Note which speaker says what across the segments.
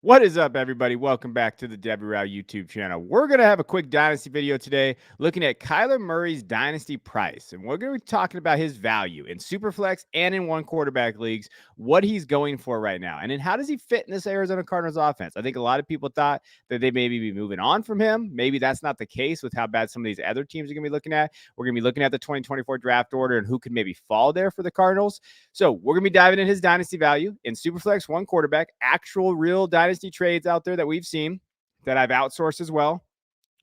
Speaker 1: What is up, everybody? Welcome back to the Debbie Rao YouTube channel. We're going to have a quick Dynasty video today looking at Kyler Murray's Dynasty price. And we're going to be talking about his value in Superflex and in one quarterback leagues, what he's going for right now. And then how does he fit in this Arizona Cardinals offense? I think a lot of people thought that they maybe be moving on from him. Maybe that's not the case with how bad some of these other teams are going to be looking at. We're going to be looking at the 2024 draft order and who could maybe fall there for the Cardinals. So we're going to be diving in his Dynasty value in Superflex, one quarterback, actual real Dynasty trades out there that we've seen that I've outsourced as well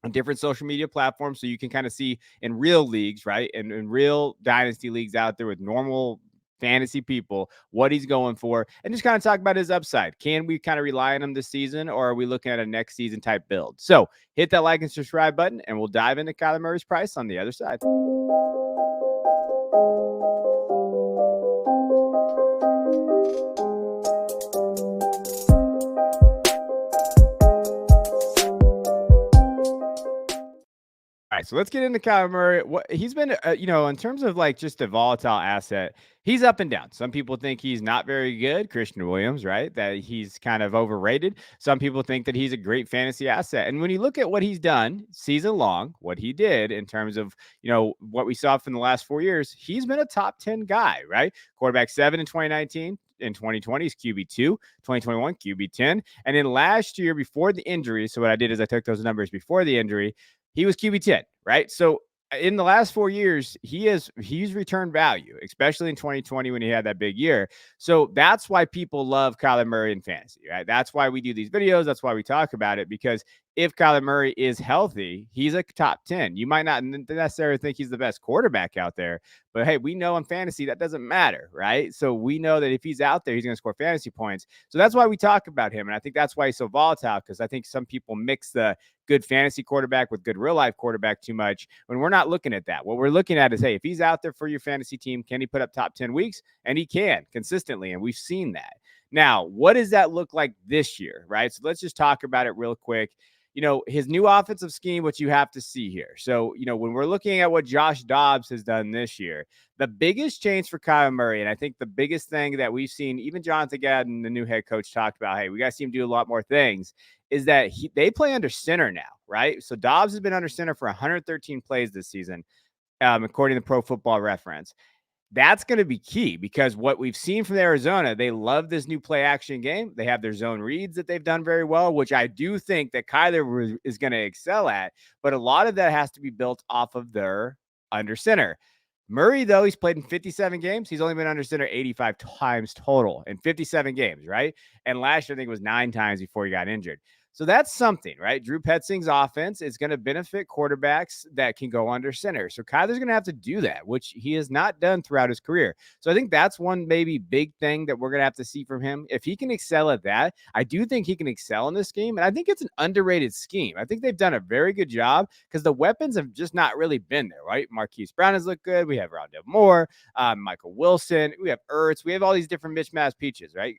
Speaker 1: on different social media platforms. So you can kind of see in real leagues, right? And in real Dynasty leagues out there with normal fantasy people, what he's going for, and just kind of talk about his upside. Can we kind of rely on him this season, or are we looking at a next season type build? So hit that like and subscribe button, and we'll dive into Kyler Murray's price on the other side. All right, so let's get into Kyler Murray. What he's been, in terms of like just a volatile asset, he's up and down. Some people think he's not very good, Christian Williams, right? That he's kind of overrated. Some people think that he's a great fantasy asset. And when you look at what he's done season long, what he did in terms of, what we saw from the last 4 years, he's been a top 10 guy, right? Quarterback 7 in 2019. In 2020, he's QB2, 2021, QB10. And then last year, before the injury, so what I did is I took those numbers before the injury, he was QB10, right? So in the last 4 years, he's returned value, especially in 2020 when he had that big year. So that's why people love Kyler Murray in fantasy, right? That's why we do these videos. That's why we talk about it, because if Kyler Murray is healthy, he's a top 10. You might not necessarily think he's the best quarterback out there, but hey, we know in fantasy that doesn't matter, right? So we know that if he's out there, he's going to score fantasy points. So that's why we talk about him. And I think that's why he's so volatile, because I think some people mix the good fantasy quarterback with good real life quarterback too much when we're not looking at that. What we're looking at is, hey, if he's out there for your fantasy team, can he put up top 10 weeks? And he can consistently. And we've seen that. Now, what does that look like this year, right? So let's just talk about it real quick. His new offensive scheme, what you have to see here. So, when we're looking at what Josh Dobbs has done this year, the biggest change for Kyler Murray, and I think the biggest thing that we've seen, even Jonathan Gadden, the new head coach, talked about, hey, we got to see him do a lot more things, is that they play under center now, right? So Dobbs has been under center for 113 plays this season, according to Pro Football Reference. That's going to be key, because what we've seen from Arizona, they love this new play action game. They have their zone reads that they've done very well, which I do think that Kyler is going to excel at. But a lot of that has to be built off of their under center. Murray, though, he's played in 57 games. He's only been under center 85 times total in 57 games, right? And last year, I think it was 9 times before he got injured. So that's something, right? Drew Petzing's offense is going to benefit quarterbacks that can go under center. So Kyler's going to have to do that, which he has not done throughout his career. So I think that's one maybe big thing that we're going to have to see from him. If he can excel at that, I do think he can excel in this scheme. And I think it's an underrated scheme. I think they've done a very good job, because the weapons have just not really been there, right? Marquise Brown has looked good. We have Rondell Moore, Michael Wilson. We have Ertz. We have all these different mismatched pieces, right?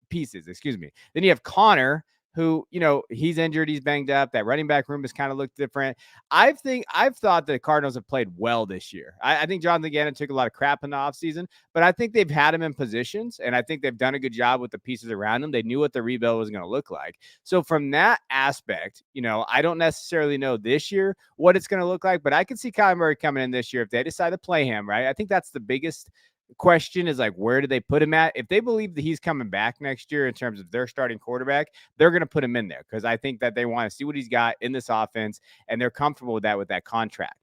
Speaker 1: Pieces, excuse me. Then you have Connor, who, he's injured, he's banged up. That running back room has kind of looked different. I've thought the Cardinals have played well this year. I think Jonathan Gannon took a lot of crap in the offseason, but I think they've had him in positions, and I think they've done a good job with the pieces around him. They knew what the rebuild was going to look like. So from that aspect, I don't necessarily know this year what it's going to look like, but I can see Kyler Murray coming in this year if they decide to play him, right? I think that's the biggest question, is like, where do they put him at? If they believe that he's coming back next year in terms of their starting quarterback, they're going to put him in there, because I think that they want to see what he's got in this offense, and they're comfortable with that contract.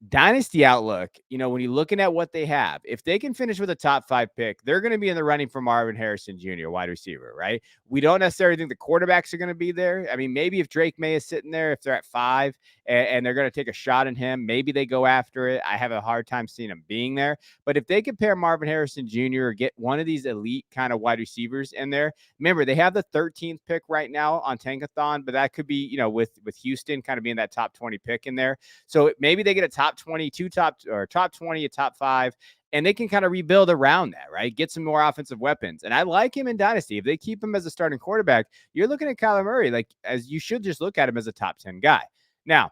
Speaker 1: Dynasty outlook, when you're looking at what they have, if they can finish with a top 5 pick, they're going to be in the running for Marvin Harrison Jr., wide receiver, right? We don't necessarily think the quarterbacks are going to be there. I mean, maybe if Drake May is sitting there, if they're at 5 and they're going to take a shot at him, maybe they go after it. I have a hard time seeing him being there. But if they could pair Marvin Harrison Jr. or get one of these elite kind of wide receivers in there, remember, they have the 13th pick right now on Tankathon, but that could be, with Houston kind of being that top 20 pick in there. So maybe they get a top 22, top 20, a top 5, and they can kind of rebuild around that, right? Get some more offensive weapons. And I like him in Dynasty. If they keep him as a starting quarterback, you're looking at Kyler Murray, like, as you should just look at him as a top 10 guy. Now,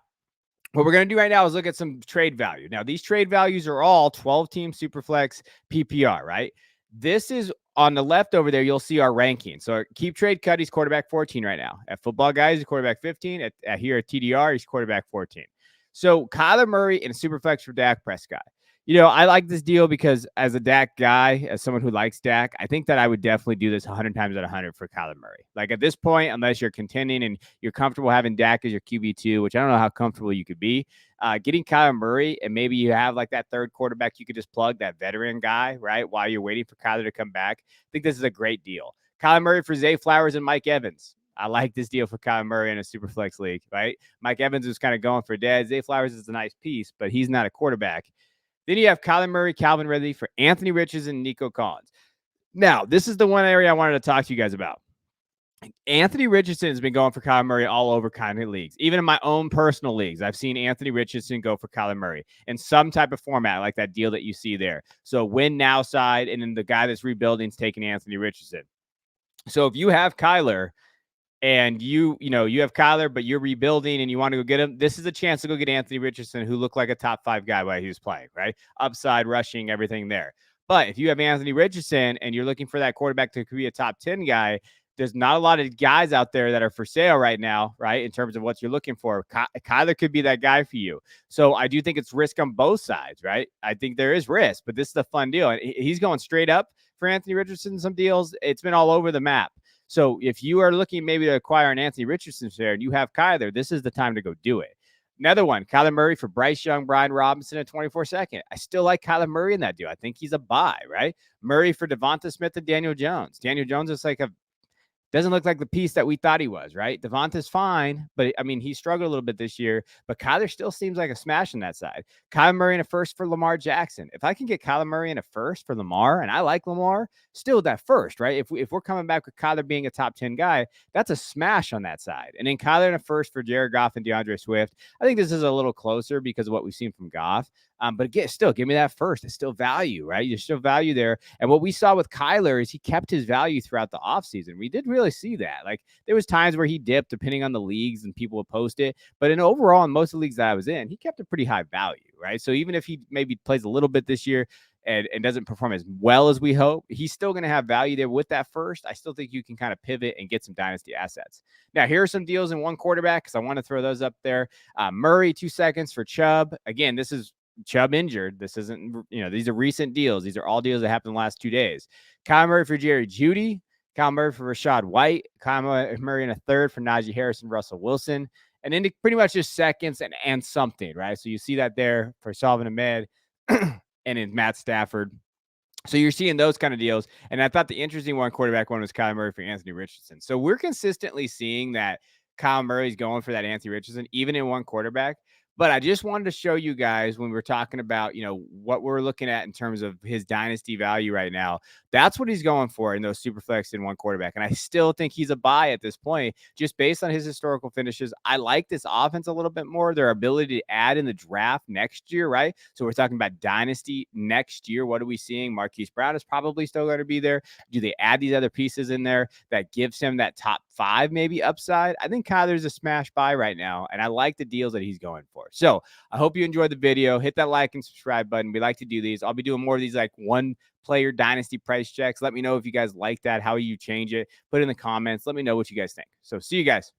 Speaker 1: what we're going to do right now is look at some trade value. Now, these trade values are all 12-team Superflex PPR, right? This is on the left over there, you'll see our ranking. So Keep Trade Cut, he's quarterback 14 right now. At Football Guys, he's quarterback 15. At here at TDR, he's quarterback 14. So Kyler Murray and Superflex for Dak Prescott. I like this deal because as a Dak guy, as someone who likes Dak, I think that I would definitely do this 100 times out of 100 for Kyler Murray. Like at this point, unless you're contending and you're comfortable having Dak as your QB2, which I don't know how comfortable you could be, getting Kyler Murray and maybe you have like that third quarterback you could just plug, that veteran guy, right, while you're waiting for Kyler to come back. I think this is a great deal. Kyler Murray for Zay Flowers and Mike Evans. I like this deal for Kyler Murray in a Superflex league, right? Mike Evans was kind of going for dead. Zay Flowers is a nice piece, but he's not a quarterback. Then you have Kyler Murray, Calvin Ridley for Anthony Richardson, and Nico Collins. Now, this is the one area I wanted to talk to you guys about. Anthony Richardson has been going for Kyler Murray all over kind of leagues. Even in my own personal leagues, I've seen Anthony Richardson go for Kyler Murray in some type of format, like that deal that you see there. So win now side, and then the guy that's rebuilding is taking Anthony Richardson. So if you have Kyler and you have Kyler, but you're rebuilding and you want to go get him, this is a chance to go get Anthony Richardson, who looked like a top 5 guy while he was playing, right? Upside, rushing, everything there. But if you have Anthony Richardson and you're looking for that quarterback to be a top 10 guy, there's not a lot of guys out there that are for sale right now, right? In terms of what you're looking for. Kyler could be that guy for you. So I do think it's risk on both sides, right? I think there is risk, but this is a fun deal. And he's going straight up for Anthony Richardson. Some deals, it's been all over the map. So if you are looking maybe to acquire an Anthony Richardson share and you have Kyler, this is the time to go do it. Another one, Kyler Murray for Bryce Young, Brian Robinson at 24-2. I still like Kyler Murray in that deal. I think he's a buy, right? Murray for Devonta Smith and Daniel Jones. Daniel Jones is like doesn't look like the piece that we thought he was, right? Devonta's fine, but I mean, he struggled a little bit this year, but Kyler still seems like a smash on that side. Kyler Murray in a first for Lamar Jackson. If I can get Kyler Murray in a first for Lamar, and I like Lamar, still that first, right? If we're coming back with Kyler being a top 10 guy, that's a smash on that side. And then Kyler in a first for Jared Goff and DeAndre Swift. I think this is a little closer because of what we've seen from Goff. But again, still give me that first. It's still value, right? There's still value there. And what we saw with Kyler is he kept his value throughout the offseason. We did really see that. Like there was times where he dipped depending on the leagues and people would post it. But in overall, in most of the leagues that I was in, he kept a pretty high value, right? So even if he maybe plays a little bit this year and doesn't perform as well as we hope, he's still going to have value there with that first. I still think you can kind of pivot and get some dynasty assets. Now, here are some deals in one quarterback because I want to throw those up there. Murray, 2 seconds for Chubb. Again, this is Chubb injured. This isn't, these are recent deals. These are all deals that happened in the last 2 days. Kyler Murray for Jerry Jeudy. Kyler Murray for Rashad White. Kyler Murray in a third for Najee Harris and Russell Wilson. And then pretty much just seconds and something, right? So you see that there for Salvin Ahmed and in Matt Stafford. So you're seeing those kind of deals. And I thought the interesting quarterback one was Kyler Murray for Anthony Richardson. So we're consistently seeing that Kyler Murray's going for that Anthony Richardson, even in one quarterback. But I just wanted to show you guys when we're talking about, what we're looking at in terms of his dynasty value right now. That's what he's going for in those Superflex in one quarterback. And I still think he's a buy at this point, just based on his historical finishes. I like this offense a little bit more. Their ability to add in the draft next year, right? So we're talking about dynasty next year. What are we seeing? Marquise Brown is probably still going to be there. Do they add these other pieces in there that gives him that top 5 maybe upside? I think Kyler's a smash buy right now, and I like the deals that he's going for. So I hope you enjoyed the video. Hit that like and subscribe button. We like to do these. I'll be doing more of these like one player dynasty price checks. Let me know if you guys like that, how you change it. Put it in the comments. Let me know what you guys think. So see you guys.